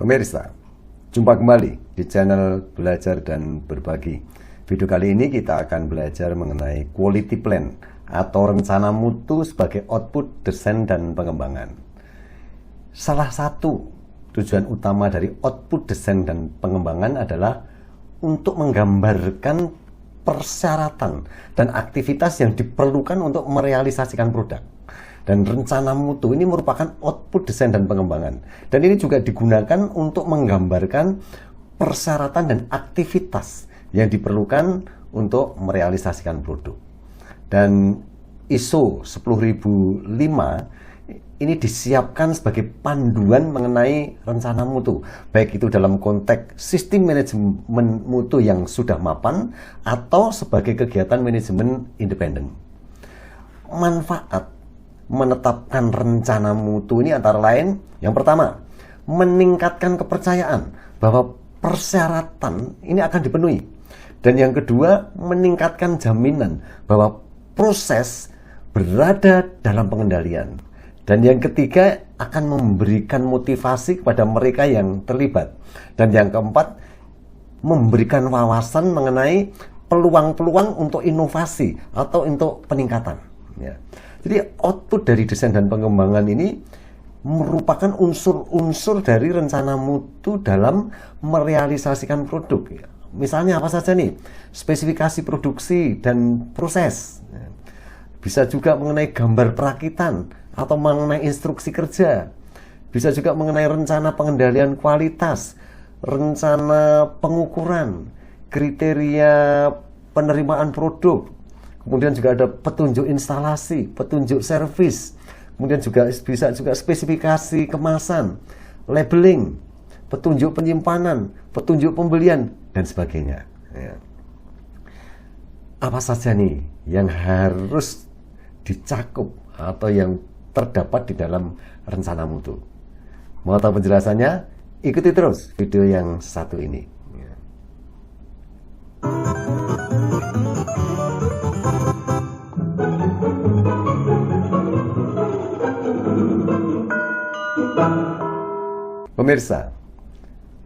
Pemirsa, jumpa kembali di channel Belajar dan Berbagi. Video kali ini kita akan belajar mengenai quality plan atau rencana mutu sebagai output desain dan pengembangan. Salah satu tujuan utama dari output desain dan pengembangan adalah untuk menggambarkan persyaratan dan aktivitas yang diperlukan untuk merealisasikan produk. Dan rencana mutu ini merupakan output desain dan pengembangan. Dan ini juga digunakan untuk menggambarkan persyaratan dan aktivitas yang diperlukan untuk merealisasikan produk. Dan ISO 10005 ini disiapkan sebagai panduan mengenai rencana mutu, baik itu dalam konteks sistem manajemen mutu yang sudah mapan atau sebagai kegiatan manajemen independen. Manfaat menetapkan rencana mutu ini antara lain, yang pertama, meningkatkan kepercayaan bahwa persyaratan ini akan dipenuhi. Dan yang kedua, meningkatkan jaminan bahwa proses berada dalam pengendalian. Dan yang ketiga, akan memberikan motivasi kepada mereka yang terlibat. Dan yang keempat, memberikan wawasan mengenai peluang-peluang untuk inovasi atau untuk peningkatan. Ya. Jadi output dari desain dan pengembangan ini merupakan unsur-unsur dari rencana mutu dalam merealisasikan produk. Ya. Misalnya apa saja nih? Spesifikasi produksi dan proses. Ya. Bisa juga mengenai gambar perakitan atau mengenai instruksi kerja. Bisa juga mengenai rencana pengendalian kualitas, rencana pengukuran, kriteria penerimaan produk. Kemudian juga ada petunjuk instalasi, petunjuk servis. Kemudian juga bisa juga spesifikasi kemasan, labeling, petunjuk penyimpanan, petunjuk pembelian, dan sebagainya. Ya. Apa saja nih yang harus dicakup atau yang terdapat di dalam rencana mutu? Mau tahu penjelasannya? Ikuti terus video yang satu ini. Ya. Pemirsa,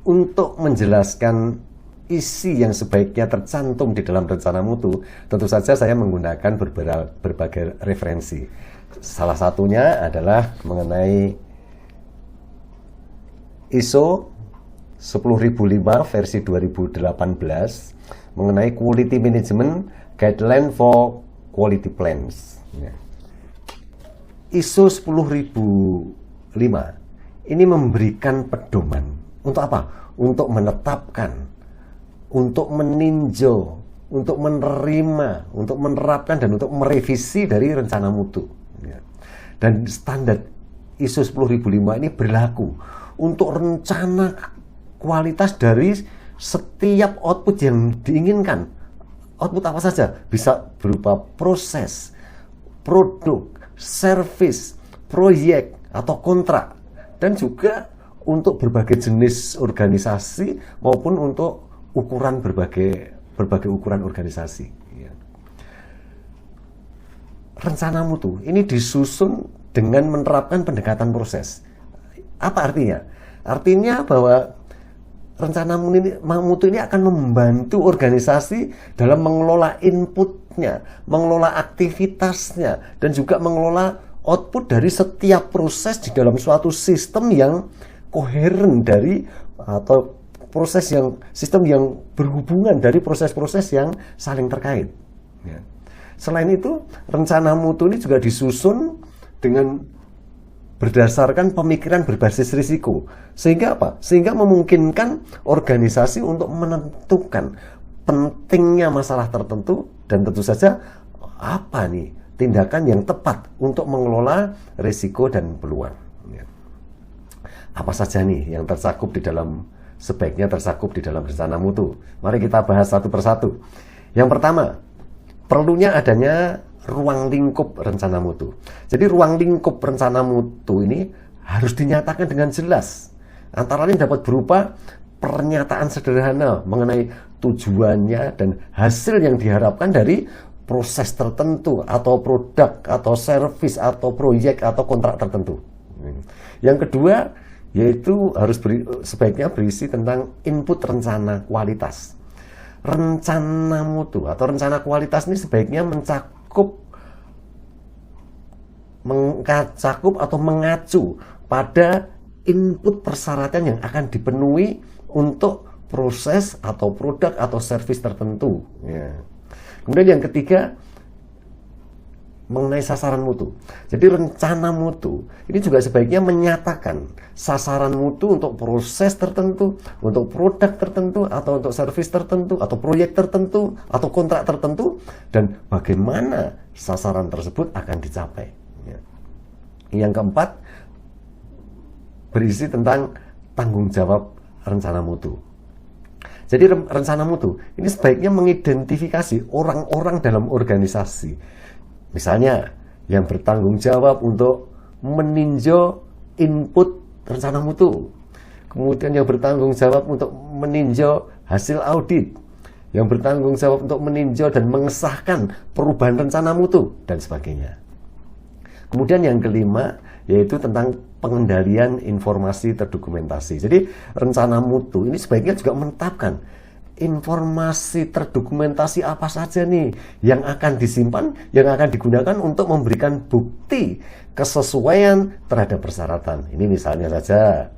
untuk menjelaskan isi yang sebaiknya tercantum di dalam rencana mutu, tentu saja saya menggunakan berbagai referensi. Salah satunya adalah mengenai ISO 10005 versi 2018 mengenai Quality Management Guideline for Quality Plans. ISO 10005 ini memberikan pedoman untuk apa? Untuk menetapkan, untuk meninjau, untuk menerima, untuk menerapkan, dan untuk merevisi dari rencana mutu. Dan standar ISO 10005 ini berlaku untuk rencana kualitas dari setiap output yang diinginkan. Output apa saja? Bisa berupa proses, produk, service, proyek, atau kontrak. Dan juga untuk berbagai jenis organisasi maupun untuk ukuran berbagai ukuran organisasi. Ya. Rencana mutu ini disusun dengan menerapkan pendekatan proses. Apa artinya? Artinya bahwa rencana mutu ini akan membantu organisasi dalam mengelola inputnya, mengelola aktivitasnya, dan juga mengelola output dari setiap proses di dalam suatu sistem yang koheren dari atau sistem yang berhubungan dari proses-proses yang saling terkait. Ya. Selain itu, rencana mutu ini juga disusun dengan berdasarkan pemikiran berbasis risiko. Sehingga apa? Sehingga memungkinkan organisasi untuk menentukan pentingnya masalah tertentu dan tentu saja apa nih tindakan yang tepat untuk mengelola risiko dan peluang. Ya. Apa saja nih yang sebaiknya tercakup di dalam rencana mutu? Mari kita bahas satu persatu. Yang pertama, perlunya adanya ruang lingkup rencana mutu. Jadi ruang lingkup rencana mutu ini harus dinyatakan dengan jelas. Antara lain dapat berupa pernyataan sederhana mengenai tujuannya dan hasil yang diharapkan dari proses tertentu atau produk atau servis atau proyek atau kontrak tertentu. Yang kedua, yaitu sebaiknya berisi tentang input rencana kualitas. Rencana mutu atau rencana kualitas ini sebaiknya mencakup atau mengacu pada input persyaratan yang akan dipenuhi untuk proses atau produk atau service tertentu. Ya. Kemudian yang ketiga, mengenai sasaran mutu. Jadi rencana mutu ini juga sebaiknya menyatakan sasaran mutu untuk proses tertentu, untuk produk tertentu, atau untuk service tertentu, atau proyek tertentu, atau kontrak tertentu, dan bagaimana sasaran tersebut akan dicapai. Ya. Yang keempat, berisi tentang tanggung jawab rencana mutu. Jadi rencana mutu ini sebaiknya mengidentifikasi orang-orang dalam organisasi. Misalnya, yang bertanggung jawab untuk meninjau input rencana mutu. Kemudian yang bertanggung jawab untuk meninjau hasil audit. Yang bertanggung jawab untuk meninjau dan mengesahkan perubahan rencana mutu, dan sebagainya. Kemudian yang kelima, yaitu tentang pengendalian informasi terdokumentasi. Jadi, rencana mutu ini sebaiknya juga menetapkan informasi terdokumentasi apa saja nih yang akan disimpan, yang akan digunakan untuk memberikan bukti kesesuaian terhadap persyaratan. Ini misalnya saja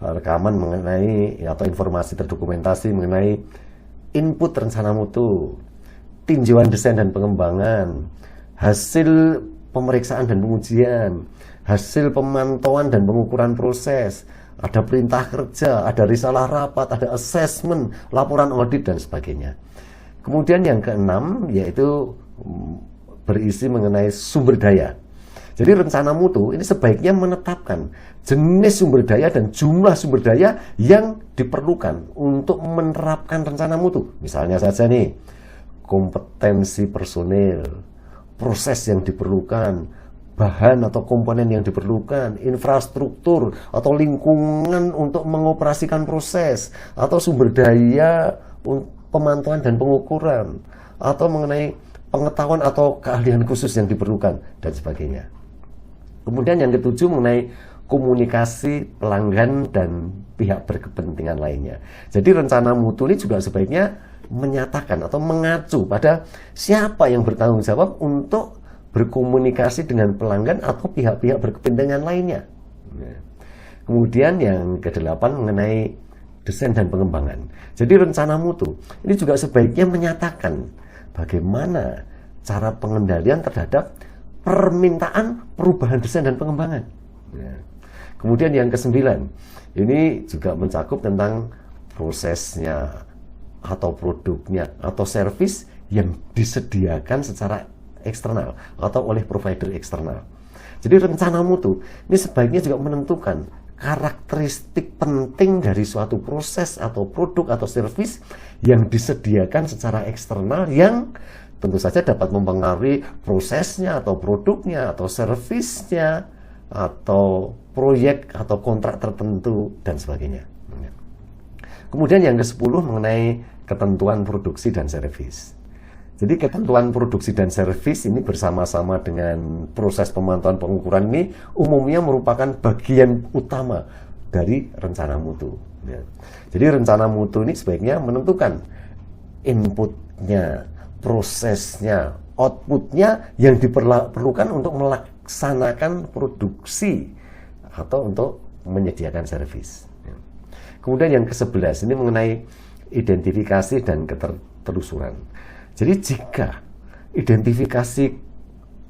rekaman mengenai atau informasi terdokumentasi mengenai input rencana mutu, tinjauan desain dan pengembangan, hasil pemeriksaan dan pengujian, hasil pemantauan dan pengukuran proses, ada perintah kerja, ada risalah rapat, ada assessment, laporan audit, dan sebagainya. Kemudian yang keenam, yaitu berisi mengenai sumber daya. Jadi rencana mutu ini sebaiknya menetapkan jenis sumber daya dan jumlah sumber daya yang diperlukan untuk menerapkan rencana mutu. Misalnya saja nih, kompetensi personil, proses yang diperlukan, bahan atau komponen yang diperlukan, infrastruktur atau lingkungan untuk mengoperasikan proses, atau sumber daya pemantauan dan pengukuran, atau mengenai pengetahuan atau keahlian khusus yang diperlukan, dan sebagainya. Kemudian yang ketujuh, mengenai komunikasi pelanggan dan pihak berkepentingan lainnya. Jadi rencana mutu ini juga sebaiknya menyatakan atau mengacu pada siapa yang bertanggung jawab untuk berkomunikasi dengan pelanggan atau pihak-pihak berkepentingan lainnya. Kemudian yang kedelapan, mengenai desain dan pengembangan. Jadi rencana mutu ini juga sebaiknya menyatakan bagaimana cara pengendalian terhadap permintaan perubahan desain dan pengembangan. Kemudian yang kesembilan, ini juga mencakup tentang prosesnya atau produknya atau servis yang disediakan secara eksternal atau oleh provider eksternal. Jadi rencana mutu ini sebaiknya juga menentukan karakteristik penting dari suatu proses atau produk atau servis yang disediakan secara eksternal yang tentu saja dapat mempengaruhi prosesnya atau produknya atau servisnya atau proyek atau kontrak tertentu, dan sebagainya. Kemudian yang ke-10, mengenai ketentuan produksi dan servis. Jadi ketentuan produksi dan servis ini bersama-sama dengan proses pemantauan pengukuran ini umumnya merupakan bagian utama dari rencana mutu. Jadi rencana mutu ini sebaiknya menentukan inputnya, prosesnya, outputnya yang diperlukan untuk melaksanakan produksi atau untuk menyediakan servis. Kemudian yang ke-11 ini mengenai identifikasi dan ketelusuran. Jadi jika identifikasi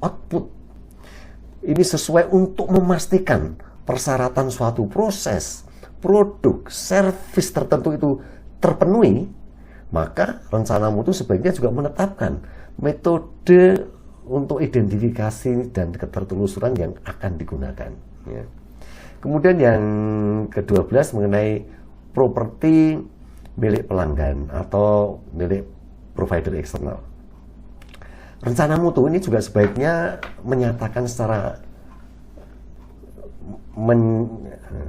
output ini sesuai untuk memastikan persyaratan suatu proses, produk, servis tertentu itu terpenuhi, maka rencana mutu sebaiknya juga menetapkan metode untuk identifikasi dan ketertelusuran yang akan digunakan. Ya. Kemudian yang ke-12 mengenai properti milik pelanggan atau milik provider eksternal. Rencana mutu ini juga sebaiknya menyatakan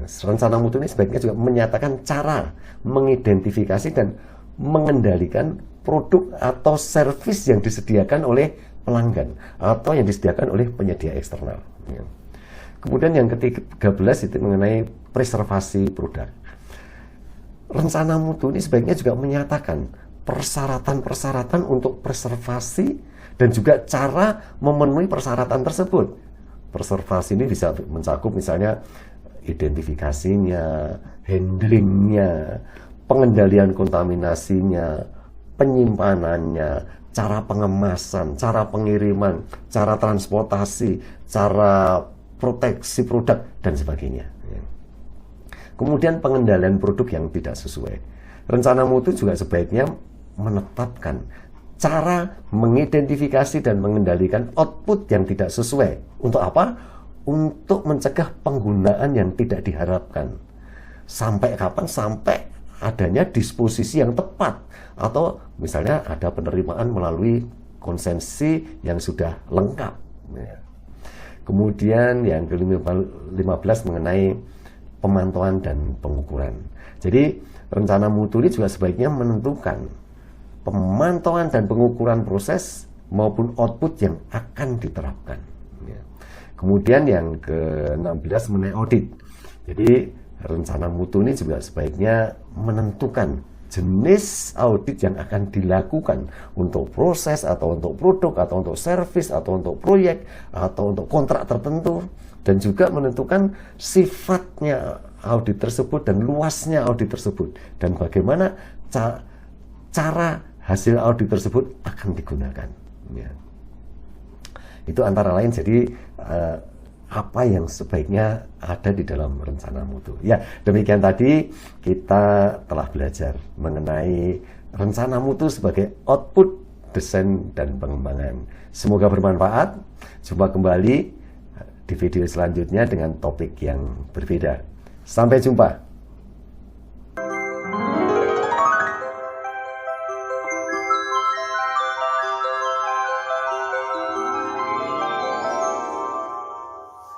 rencana mutu ini sebaiknya juga menyatakan cara mengidentifikasi dan mengendalikan produk atau servis yang disediakan oleh pelanggan atau yang disediakan oleh penyedia eksternal. Kemudian yang ke-13 itu mengenai preservasi produk. Rencana mutu ini sebaiknya juga menyatakan persyaratan-persyaratan untuk preservasi dan juga cara memenuhi persyaratan tersebut. Preservasi ini bisa mencakup misalnya identifikasinya, handlingnya, pengendalian kontaminasinya, penyimpanannya, cara pengemasan, cara pengiriman, cara transportasi, cara proteksi produk, dan sebagainya. Kemudian pengendalian produk yang tidak sesuai. Rencana mutu juga sebaiknya menetapkan cara mengidentifikasi dan mengendalikan output yang tidak sesuai. Untuk apa? Untuk mencegah penggunaan yang tidak diharapkan. Sampai kapan? Sampai adanya disposisi yang tepat. Atau misalnya ada penerimaan melalui konsensi yang sudah lengkap. Kemudian yang ke-15 mengenai pemantauan dan pengukuran. Jadi rencana mutu ini juga sebaiknya menentukan pemantauan dan pengukuran proses maupun output yang akan diterapkan. Kemudian yang ke-16 mengenai audit. Jadi rencana mutu ini juga sebaiknya menentukan jenis audit yang akan dilakukan untuk proses atau untuk produk atau untuk service atau untuk proyek atau untuk kontrak tertentu, dan juga menentukan sifatnya audit tersebut dan luasnya audit tersebut dan bagaimana cara hasil audit tersebut akan digunakan. Ya. Itu antara lain jadi apa yang sebaiknya ada di dalam rencana mutu. Ya, demikian tadi kita telah belajar mengenai rencana mutu sebagai output, desain, dan pengembangan. Semoga bermanfaat. Jumpa kembali di video selanjutnya dengan topik yang berbeda. Sampai jumpa.